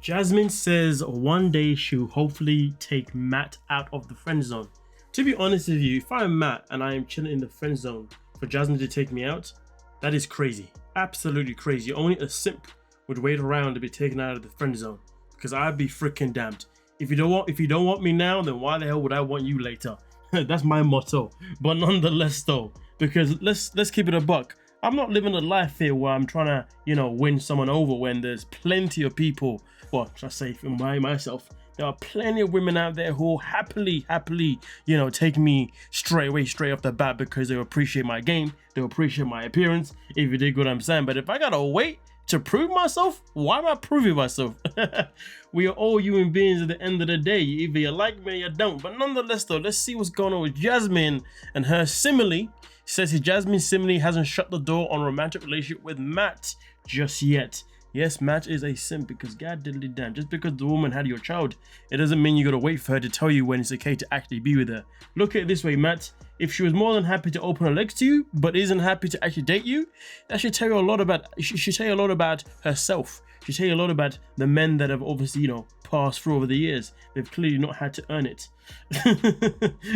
Jasmine says one day she'll hopefully take Matt out of the friend zone. To be honest with you, if I'm Matt and I am chilling in the friend zone for Jasmine to take me out, that is crazy. Absolutely crazy. Only a simp would wait around to be taken out of the friend zone, because I'd be freaking damned. If you don't want me now, then why the hell would I want you later? That's my motto. But nonetheless though, because let's keep it a buck. I'm not living a life here where I'm trying to, win someone over when there's plenty of people, well, should I say for myself, there are plenty of women out there who will happily, take me straight off the bat because they appreciate my game, they appreciate my appearance, if you dig what I'm saying. But if I gotta wait to prove myself, why am I proving myself? We are all human beings at the end of the day. Either you like me or you don't. But nonetheless though, let's see what's going on with Jasmine and her simile. Says his Jasmine simile hasn't shut the door on a romantic relationship with Matt just yet. Yes, Matt is a simp because god diddly damn, just because the woman had your child, it doesn't mean you gotta wait for her to tell you when it's okay to actually be with her. Look at it this way, Matt. If she was more than happy to open her legs to you, but isn't happy to actually date you, that should tell you a lot about, she should tell you a lot about herself. She should tell you a lot about the men that have obviously, passed through over the years. They've clearly not had to earn it.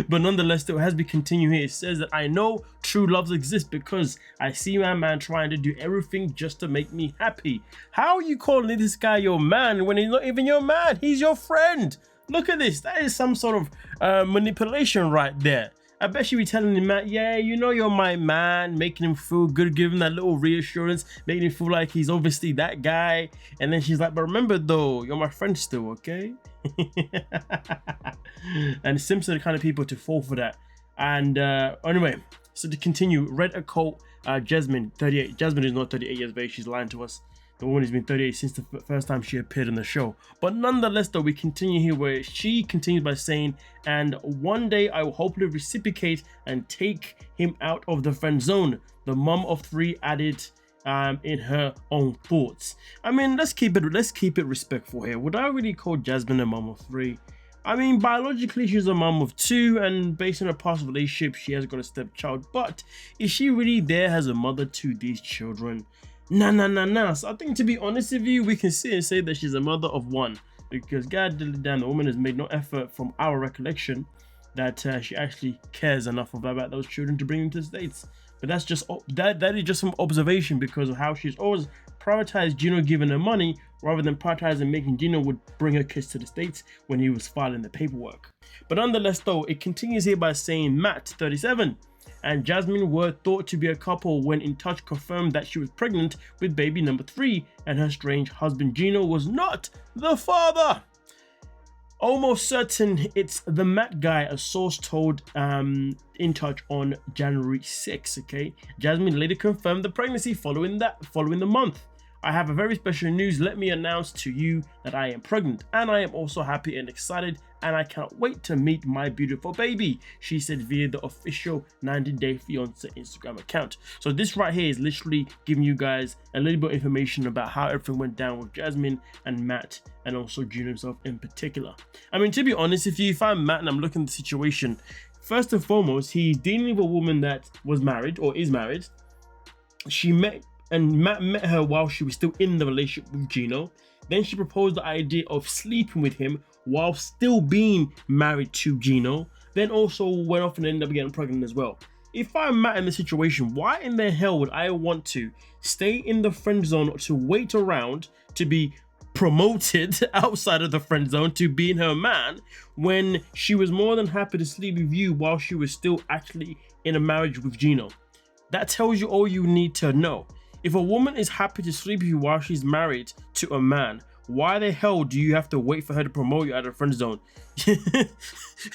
But nonetheless, though, as we continue here, it says that I know true loves exist because I see my man trying to do everything just to make me happy. How are you calling this guy your man when he's not even your man? He's your friend. Look at this. That is some sort of manipulation right there. I bet she be telling him, Matt, yeah, you're my man, making him feel good, giving him that little reassurance, making him feel like he's obviously that guy. And then she's like, but remember though, you're my friend still, okay? And Simps are the kind of people to fall for that. And anyway, so to continue, read a quote, Jasmine, 38. Jasmine is not 38 years of age, she's lying to us. The woman has been 38 since the first time she appeared on the show. But nonetheless though, we continue here where she continues by saying, and one day I will hopefully reciprocate and take him out of the friend zone. The mom of three added in her own thoughts. I mean, let's keep it respectful here. Would I really call Jasmine a mom of three? I mean, biologically she's a mom of two, and based on her past relationship she has got a stepchild, but is she really there as a mother to these children? Nah. So I think, to be honest with you, we can sit and say that she's a mother of one, because god damn, the woman has made no effort from our recollection that she actually cares enough about those children to bring them to the States. But that's just that is just some observation because of how she's always prioritized Gino giving her money rather than prioritizing making Gino would bring her kids to the States when he was filing the paperwork. But nonetheless though, it continues here by saying Matt, 37, and Jasmine were thought to be a couple when In Touch confirmed that she was pregnant with baby number 3 and her strange husband Gino was not the father. Almost certain it's the Matt guy, a source told In Touch on January 6, okay? Jasmine later confirmed the pregnancy following the month. I have a very special news. Let me announce to you that I am pregnant, and I am also happy and excited, and I can't wait to meet my beautiful baby, she said via the official 90-day fiancé Instagram account. So this right here is literally giving you guys a little bit of information about how everything went down with Jasmine and Matt, and also June himself in particular. I mean, to be honest with you, if I'm Matt and I'm looking at the situation, first and foremost, he's dealing with a woman that was married or is married. Matt met her while she was still in the relationship with Gino. Then she proposed the idea of sleeping with him while still being married to Gino. Then also went off and ended up getting pregnant as well. If I'm Matt in the situation, why in the hell would I want to stay in the friend zone to wait around to be promoted outside of the friend zone to being her man when she was more than happy to sleep with you while she was still actually in a marriage with Gino? That tells you all you need to know. If a woman is happy to sleep with you while she's married to a man, why the hell do you have to wait for her to promote you out of the friend zone?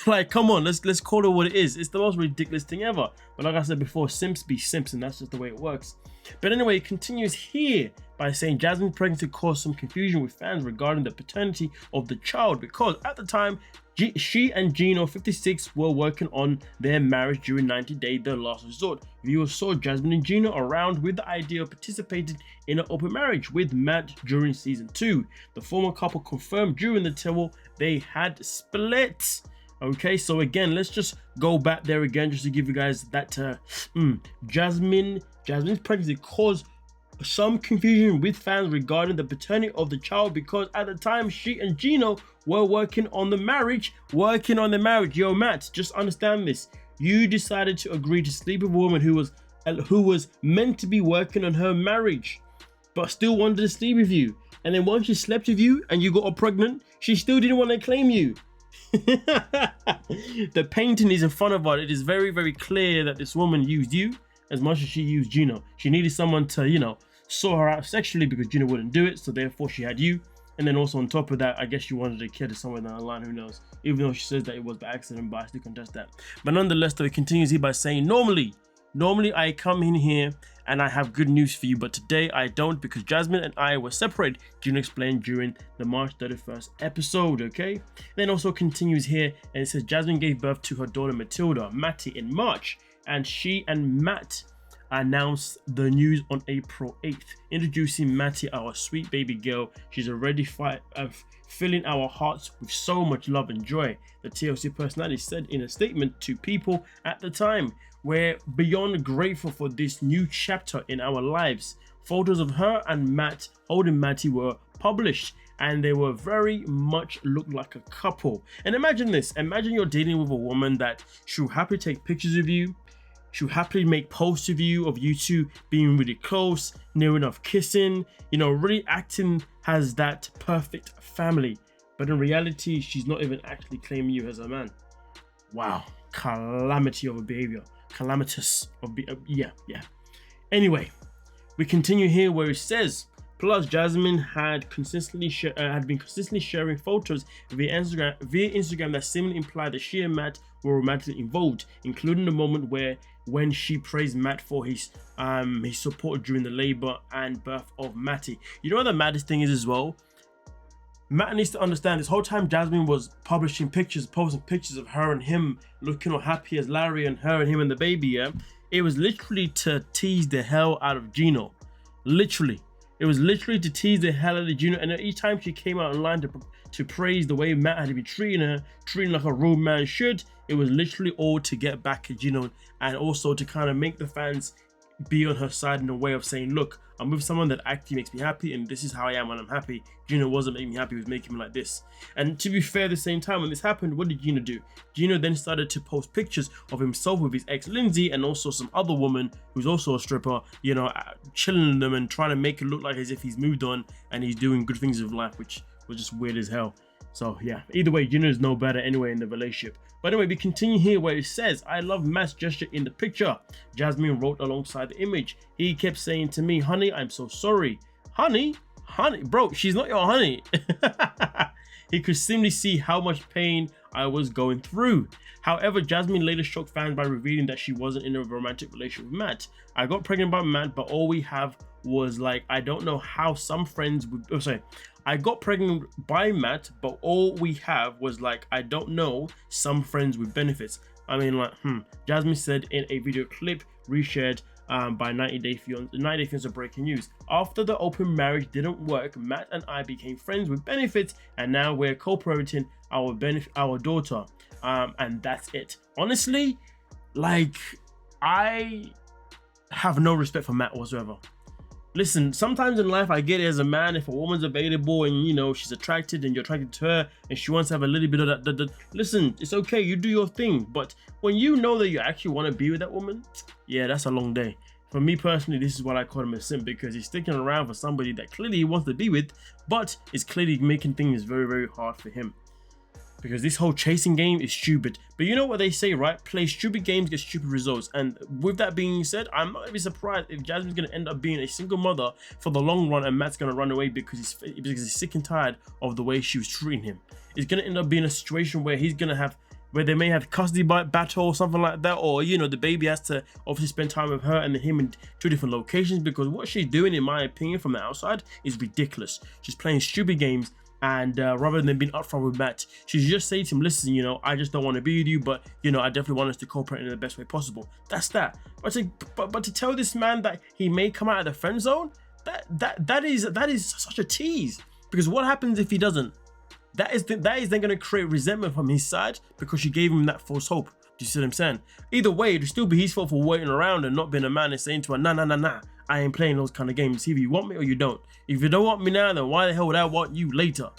Like, come on, let's call it what it is. It's the most ridiculous thing ever. But like I said before, simps be simps, and that's just the way it works. But anyway, it continues here by saying Jasmine's pregnancy caused some confusion with fans regarding the paternity of the child, because at the time, she and Gino, 56, were working on their marriage during 90 Day, their last resort. Viewers saw Jasmine and Gino around with the idea of participating in an open marriage with Matt during season 2. The former couple confirmed during the tour they had split. Okay, so again, let's just go back there again just to give you guys that Jasmine's pregnancy caused some confusion with fans regarding the paternity of the child, because at the time she and Gino were working on the marriage. Yo, Matt, just understand this. You decided to agree to sleep with a woman who was meant to be working on her marriage, but still wanted to sleep with you. And then once she slept with you and you got her pregnant, she still didn't want to claim you. The painting is in front of her. It is very, very clear that this woman used you as much as she used Gino. She needed someone to, sort her out sexually because Gino wouldn't do it, so therefore she had you. And then also on top of that, I guess she wanted a kid somewhere down the line, who knows? Even though she says that it was by accident, but I still contest that. But nonetheless, though, it continues here by saying, normally I come in here and I have good news for you, but today I don't, because Jasmine and I were separated. Gino explained during the March 31st episode, okay? Then also continues here, and it says Jasmine gave birth to her daughter Matilda, Matty, in March, and she and Matt announced the news on April 8th, introducing Matty, our sweet baby girl. She's already filling our hearts with so much love and joy. The TLC personality said in a statement to people at the time, "We're beyond grateful for this new chapter in our lives." Photos of her and Matt holding Matty were published, and they were very much looked like a couple. And imagine this, imagine you're dealing with a woman that she'll happily take pictures of you, she'll happily make posts of you two being really close, near enough kissing, really acting as that perfect family. But in reality, she's not even actually claiming you as a man. Wow, calamity of a behavior. Calamitous of yeah. Anyway, we continue here where it says, plus Jasmine had been consistently sharing photos via Instagram that seemingly implied that she and Matt were romantically involved, including the moment when she praised Matt for his support during the labor and birth of Matty. You know what the maddest thing is as well? Matt needs to understand, this whole time Jasmine was posting pictures of her and him looking all happy as Larry, and her and him and the baby, yeah? It was literally to tease the hell out of Gino. Literally. It was literally to tease the hell out of Gino, and each time she came out online to praise the way Matt had been treating her like a real man should, it was literally all to get back at Gino, and also to kind of make the fans be on her side in a way of saying, look, I'm with someone that actually makes me happy, and this is how I am when I'm happy. Gino wasn't making me happy, he was making me like this. And to be fair, at the same time when this happened, what did Gino do? Gino then started to post pictures of himself with his ex Lindsay, and also some other woman who's also a stripper, chilling with them and trying to make it look like as if he's moved on and he's doing good things with life, which was just weird as hell. So yeah, either way, Gino is no better anyway in the relationship. But anyway, we continue here where it says, I love Matt's gesture in the picture. Jasmine wrote alongside the image. He kept saying to me, honey, I'm so sorry. Honey, bro, she's not your honey. He could simply see how much pain I was going through. However, Jasmine later shocked fans by revealing that she wasn't in a romantic relationship with Matt. I got pregnant by Matt, but all we have was I don't know how some friends would, I got pregnant by Matt, but all we have was I don't know, some friends with benefits. Jasmine said in a video clip reshared by 90 Day Fiancé breaking news. After the open marriage didn't work, Matt and I became friends with benefits, and now we're co-parenting our daughter. And that's it. Honestly, I have no respect for Matt whatsoever. Listen, sometimes in life I get it as a man, if a woman's available and she's attracted and you're attracted to her and she wants to have a little bit of that, listen, it's okay, you do your thing. But when you know that you actually want to be with that woman, yeah, that's a long day. For me personally, this is what I call him a simp, because he's sticking around for somebody that clearly he wants to be with, but it's clearly making things very, very hard for him. Because this whole chasing game is stupid. But you know what they say, right? Play stupid games, get stupid results. And with that being said, I'm not going to be surprised if Jasmine's going to end up being a single mother for the long run, and Matt's going to run away because he's sick and tired of the way she was treating him. It's going to end up being a situation where where they may have custody battle or something like that, or the baby has to obviously spend time with her and then him in two different locations, because what she's doing, in my opinion, from the outside is ridiculous. She's playing stupid games. And rather than being upfront with Matt, she's just saying to him, listen, I just don't want to be with you, but I definitely want us to cooperate in the best way possible. That's that. But to tell this man that he may come out of the friend zone, that is such a tease. Because what happens if he doesn't? That is then going to create resentment from his side, because she gave him that false hope. Do you see what I'm saying? Either way, it'll still be his fault for waiting around and not being a man and saying to her, nah, I ain't playing those kind of games. Either you want me or you don't. If you don't want me now, then why the hell would I want you later?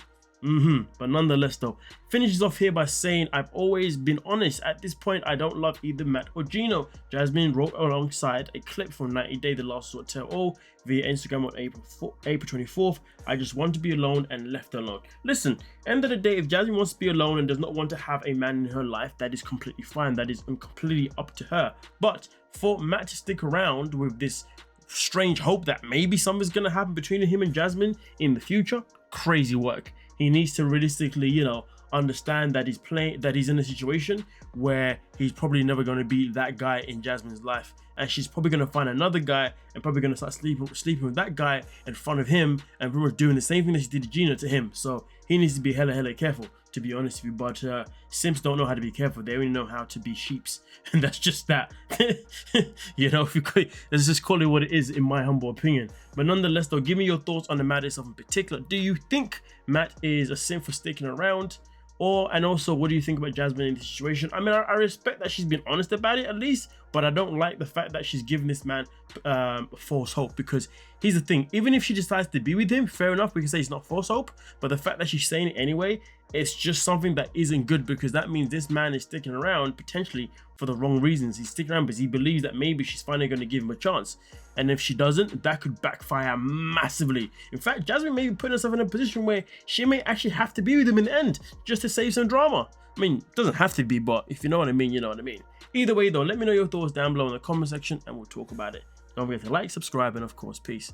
But nonetheless though, finishes off here by saying, I've always been honest. At this point, I don't love either Matt or Gino. Jasmine wrote alongside a clip from 90 Day The Last Resort Tell All via Instagram on April 24th. I just want to be alone and left alone. Listen, end of the day, if Jasmine wants to be alone and does not want to have a man in her life, that is completely fine. That is completely up to her. But for Matt to stick around with this strange hope that maybe something's gonna happen between him and Jasmine in the future, crazy work. He needs to realistically, you know, understand that he's in a situation where he's probably never going to be that guy in Jasmine's life, and she's probably going to find another guy and probably going to start sleeping with that guy in front of him, and pretty much doing the same thing that she did to Gina to him. So he needs to be hella careful, to be honest with you. But simps don't know how to be careful. They only know how to be sheeps, and that's just that. You know, if you could, let's just call it what it is, in my humble opinion. But nonetheless though, give me your thoughts on the Matt itself in particular. Do you think Matt is a simp for sticking around? And also, what do you think about Jasmine in this situation? I mean, I respect that she's been honest about it at least, but I don't like the fact that she's giving this man false hope. Because here's the thing, even if she decides to be with him, fair enough, we can say it's not false hope, but the fact that she's saying it anyway, it's just something that isn't good, because that means this man is sticking around potentially for the wrong reasons. He's sticking around because he believes that maybe she's finally going to give him a chance. And if she doesn't, that could backfire massively. In fact, Jasmine may be putting herself in a position where she may actually have to be with him in the end, just to save some drama. I mean, it doesn't have to be, but if you know what I mean, you know what I mean. Either way though, let me know your thoughts down below in the comment section and we'll talk about it. Don't forget to like, subscribe, and of course, peace.